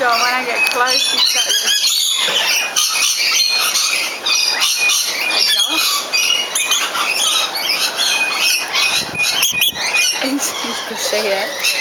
John, when I get close, he's got this. He's good to see it.